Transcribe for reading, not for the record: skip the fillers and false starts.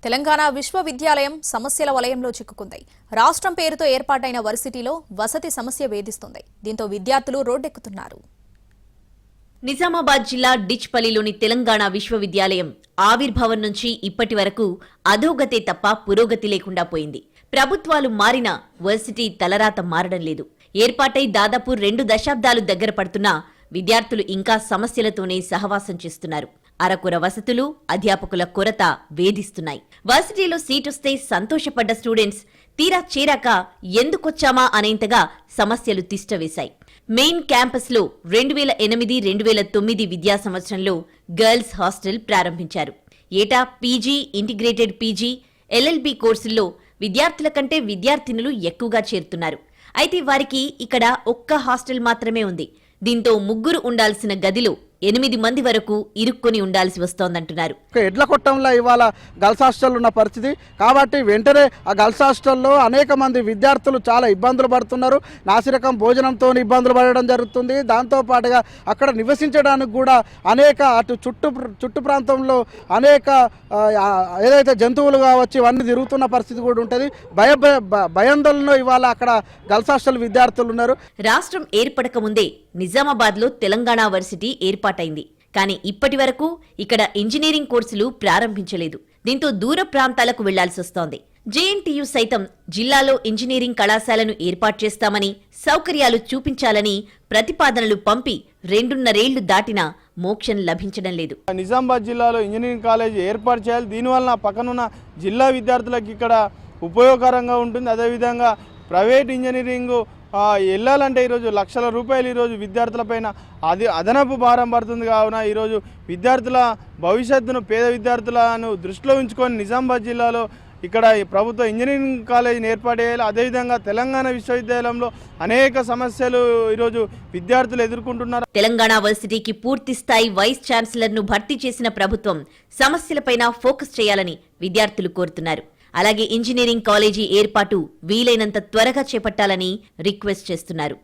తెలంగాణ విశ్వవిద్యాలయం సమస్యల వలయంలో చిక్కుకుంది. రాష్ట్రం పేరుతో ఏర్పాటైన వర్సిటీలో వసతి సమస్య వేధిస్తుంది. దీంతో విద్యార్థులు రోడ్డెక్కుతున్నారు. నిజామాబాద్ జిల్లా డిచ్పల్లిలోని తెలంగాణ విశ్వవిద్యాలయం ఆవిర్భావం నుంచి ఇప్పటి వరకు అధోగతే తప్ప పురోగతి లేకుండా పోయింది. ప్రభుత్వాలు మారినా వర్సిటీ తలరాత మారడం లేదు. ఏర్పాటై దాదాపు 2 దశాబ్దాలు దగ్గర పడుతున్నా విద్యార్థులు ఇంకా సమస్యలతోనే సహవాసం చేస్తున్నారు. అరకొర వసతులు, అధ్యాపకుల కొరత వేధిస్తున్నాయి. వర్సిటీలో సీటొస్తే సంతోషపడ్డ స్టూడెంట్స్ తీరా చేరాక ఎందుకొచ్చామా అనేంతగా సమస్యలు తిష్టవేశాయి. మెయిన్ క్యాంపస్లో 2008-2009 విద్యా సంవత్సరంలో గర్ల్స్ హాస్టల్ ప్రారంభించారు. ఏటా పీజీ, ఇంటిగ్రేటెడ్ పీజీ, ఎల్ఎల్బీ కోర్సుల్లో విద్యార్థుల కంటే విద్యార్థినులు ఎక్కువగా చేరుతున్నారు. అయితే వారికి ఇక్కడ ఒక్క హాస్టల్ మాత్రమే ఉంది. దీంతో ముగ్గురు ఉండాల్సిన గదిలో 8 మంది వరకు ఇరుక్కొని ఉండాల్సి వస్తోందంటున్నారు. ఎడ్ల కొట్టంలో ఇవాళ గర్ల్స్ హాస్టల్ ఉన్న పరిస్థితి కాబట్టి వెంటనే ఆ గర్ల్స్ హాస్టల్లో అనేక మంది విద్యార్థులు చాలా ఇబ్బందులు పడుతున్నారు. నాసిరకం భోజనంతో ఇబ్బందులు పడడం జరుగుతుంది. దాంతోపాటుగా అక్కడ నివసించడానికి కూడా అనేక అటు చుట్టు ప్రాంతంలో అనేక ఏదైతే జంతువులు కావచ్చు ఇవన్నీ తిరుగుతున్న పరిస్థితి కూడా ఉంటుంది. భయాందోళనలో ఇవాళ అక్కడ గర్ల్స్ హాస్టల్ విద్యార్థులు ఉన్నారు. రాష్ట్రం ఏర్పడక ముందే నిజామాబాద్లో తెలంగాణ వర్సిటీ ఏర్పాటైంది. కానీ ఇప్పటి వరకు ఇక్కడ ఇంజనీరింగ్ కోర్సులు ప్రారంభించలేదు. దీంతో దూర ప్రాంతాలకు వెళ్లాల్సి వస్తోంది. జేఎన్టీయూ సైతం జిల్లాలో ఇంజనీరింగ్ కళాశాలను ఏర్పాటు చేస్తామని, సౌకర్యాలు చూపించాలని ప్రతిపాదనలు పంపి 2.5 ఏళ్లు దాటినా మోక్షం లభించడం లేదు. నిజామాబాద్ జిల్లాలో ఇంజనీరింగ్ కాలేజ్ ఏర్పాటు చేయాలి. దీనివల్ల పక్కనున్న జిల్లా విద్యార్థులకు ఇక్కడ ఉపయోగకరంగా ఉంటుంది. అదేవిధంగా ప్రైవేట్ ఇంజనీరింగ్ వెళ్ళాలంటే ఈరోజు లక్షల రూపాయలు ఈరోజు విద్యార్థులపైన అదనపు భారం పడుతుంది. కావున ఈరోజు విద్యార్థుల భవిష్యత్తును, పేద విద్యార్థులను దృష్టిలో ఉంచుకొని నిజామాబాద్ జిల్లాలో ఇక్కడ ప్రభుత్వ ఇంజనీరింగ్ కాలేజీని ఏర్పాటు చేయాలి. అదేవిధంగా తెలంగాణ విశ్వవిద్యాలయంలో అనేక సమస్యలు ఈరోజు విద్యార్థులు ఎదుర్కొంటున్నారు. తెలంగాణ వర్సిటీకి పూర్తి స్థాయి వైస్ ఛాన్సలర్ను భర్తీ చేసిన ప్రభుత్వం సమస్యలపైన ఫోకస్ చేయాలని విద్యార్థులు కోరుతున్నారు. అలాగే ఇంజనీరింగ్ కాలేజీ ఏర్పాటు వీలైనంత త్వరగా చేపట్టాలని రిక్వెస్ట్ చేస్తున్నారు.